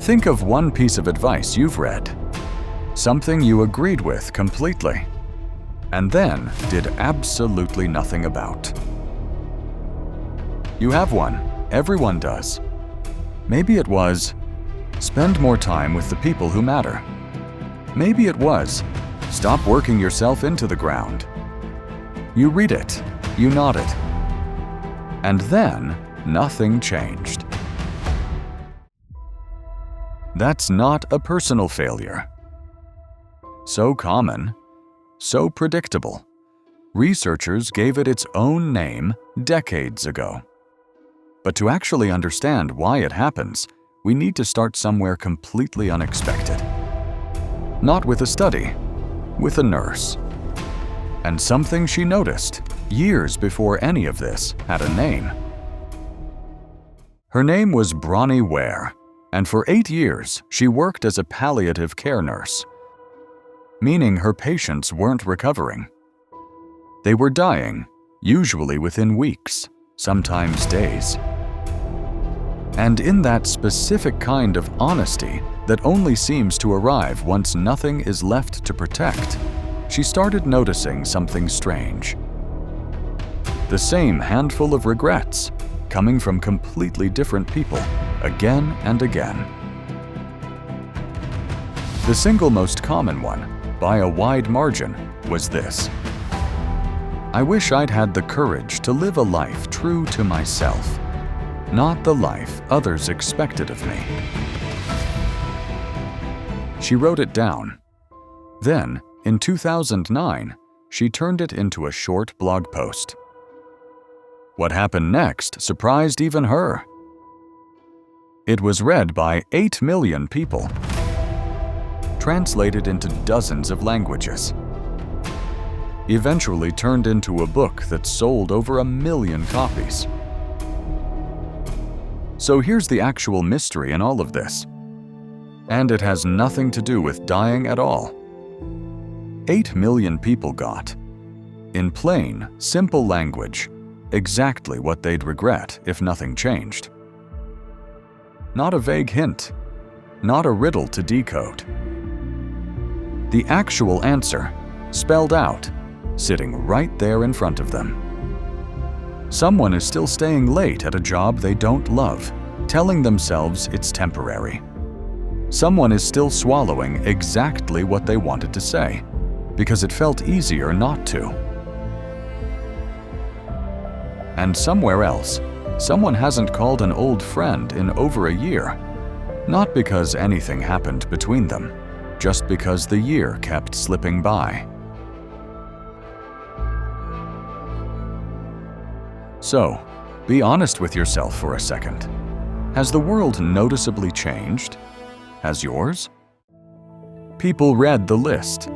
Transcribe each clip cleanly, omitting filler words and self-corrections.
Think of one piece of advice you've read, something you agreed with completely, and then did absolutely nothing about. You have one. Everyone does. Maybe it was, spend more time with the people who matter. Maybe it was, stop working yourself into the ground. You read it, you nod it, and then nothing changed. That's not a personal failure. So common, so predictable. Researchers gave it its own name decades ago. But to actually understand why it happens, we need to start somewhere completely unexpected. Not with a study, with a nurse. And something she noticed years before any of this had a name. Her name was Bronnie Ware, and for 8 years she worked as a palliative care nurse, meaning her patients weren't recovering. They were dying, usually within weeks, sometimes days. And in that specific kind of honesty that only seems to arrive once nothing is left to protect, she started noticing something strange. The same handful of regrets coming from completely different people again and again. The single most common one, by a wide margin, was this: I wish I'd had the courage to live a life true to myself, not the life others expected of me. She wrote it down. Then, in 2009, she turned it into a short blog post. What happened next surprised even her. It was read by 8 million people, translated into dozens of languages, eventually turned into a book that sold over 1 million copies. So here's the actual mystery in all of this. And it has nothing to do with dying at all. 8 million people got, in plain, simple language, exactly what they'd regret if nothing changed. Not a vague hint, not a riddle to decode. The actual answer, spelled out, sitting right there in front of them. Someone is still staying late at a job they don't love, telling themselves it's temporary. Someone is still swallowing exactly what they wanted to say, because it felt easier not to. And somewhere else, someone hasn't called an old friend in over a year, not because anything happened between them, just because the year kept slipping by. So, be honest with yourself for a second. Has the world noticeably changed? Has yours? People read the list,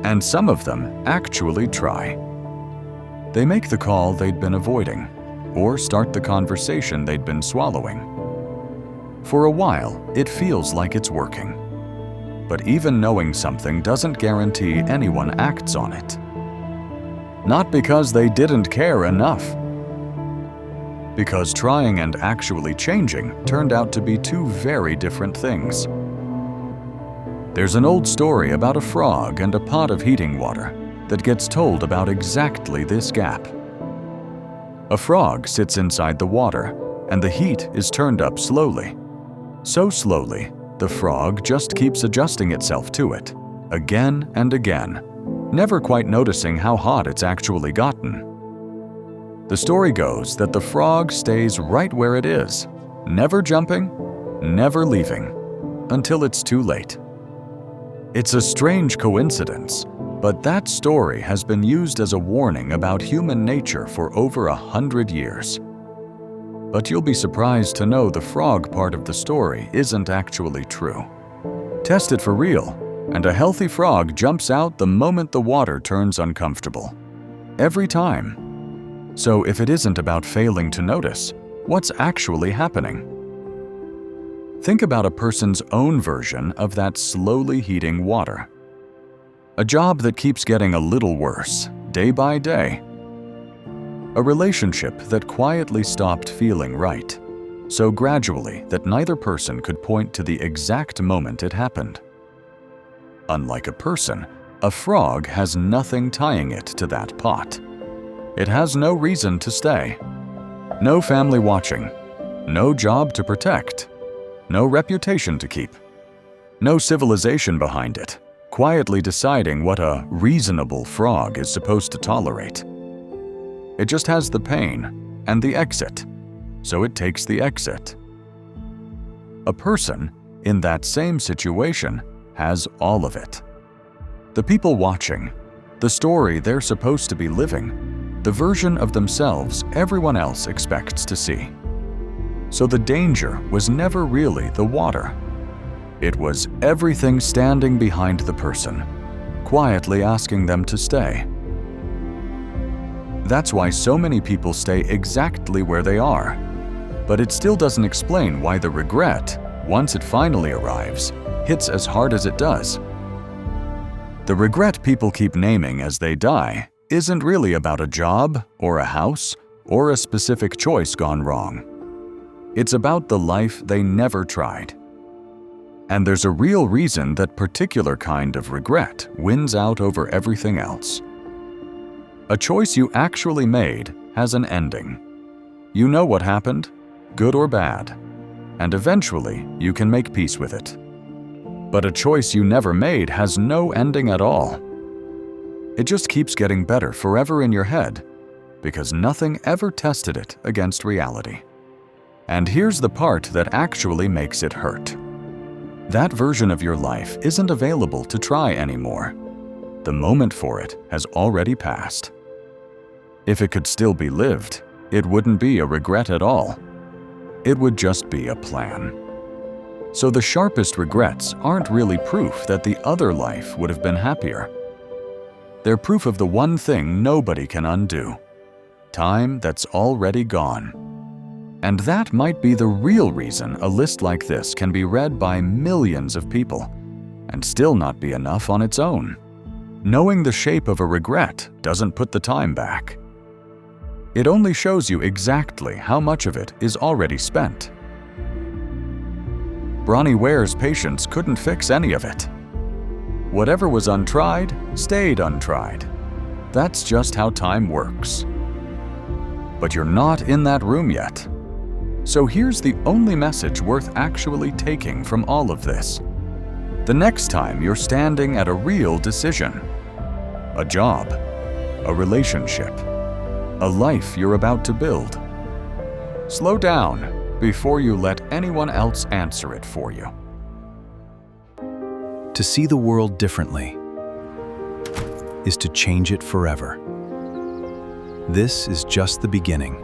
and some of them actually try. They make the call they'd been avoiding, or start the conversation they'd been swallowing. For a while, it feels like it's working. But even knowing something doesn't guarantee anyone acts on it. Not because they didn't care enough. Because trying and actually changing turned out to be two very different things. There's an old story about a frog and a pot of heating water that gets told about exactly this gap. A frog sits inside the water, and the heat is turned up slowly. So slowly, the frog just keeps adjusting itself to it, again and again, never quite noticing how hot it's actually gotten. The story goes that the frog stays right where it is, never jumping, never leaving, until it's too late. It's a strange coincidence, but that story has been used as a warning about human nature for over 100 years. But you'll be surprised to know the frog part of the story isn't actually true. Test it for real, and a healthy frog jumps out the moment the water turns uncomfortable. Every time. So if it isn't about failing to notice, what's actually happening? Think about a person's own version of that slowly heating water. A job that keeps getting a little worse, day by day. A relationship that quietly stopped feeling right. so gradually that neither person could point to the exact moment it happened. Unlike a person, a frog has nothing tying it to that pot. It has no reason to stay. No family watching. No job to protect. No reputation to keep. No civilization behind it, quietly deciding what a reasonable frog is supposed to tolerate. It just has the pain and the exit, so it takes the exit. A person in that same situation has all of it. The people watching, the story they're supposed to be living, the version of themselves everyone else expects to see. So the danger was never really the water. It was everything standing behind the person, quietly asking them to stay. That's why so many people stay exactly where they are. But it still doesn't explain why the regret, once it finally arrives, hits as hard as it does. The regret people keep naming as they die isn't really about a job or a house or a specific choice gone wrong. It's about the life they never tried. And there's a real reason that particular kind of regret wins out over everything else. A choice you actually made has an ending. You know what happened, good or bad, and eventually you can make peace with it. But a choice you never made has no ending at all. It just keeps getting better forever in your head because nothing ever tested it against reality. And here's the part that actually makes it hurt. That version of your life isn't available to try anymore. The moment for it has already passed. If it could still be lived, it wouldn't be a regret at all. It would just be a plan. So the sharpest regrets aren't really proof that the other life would have been happier. They're proof of the one thing nobody can undo: time that's already gone. And that might be the real reason a list like this can be read by millions of people and still not be enough on its own. Knowing the shape of a regret doesn't put the time back. It only shows you exactly how much of it is already spent. Bronnie Ware's patience couldn't fix any of it. Whatever was untried stayed untried. That's just how time works. But you're not in that room yet. So here's the only message worth actually taking from all of this. The next time you're standing at a real decision, a job, a relationship, a life you're about to build, slow down before you let anyone else answer it for you. To see the world differently is to change it forever. This is just the beginning.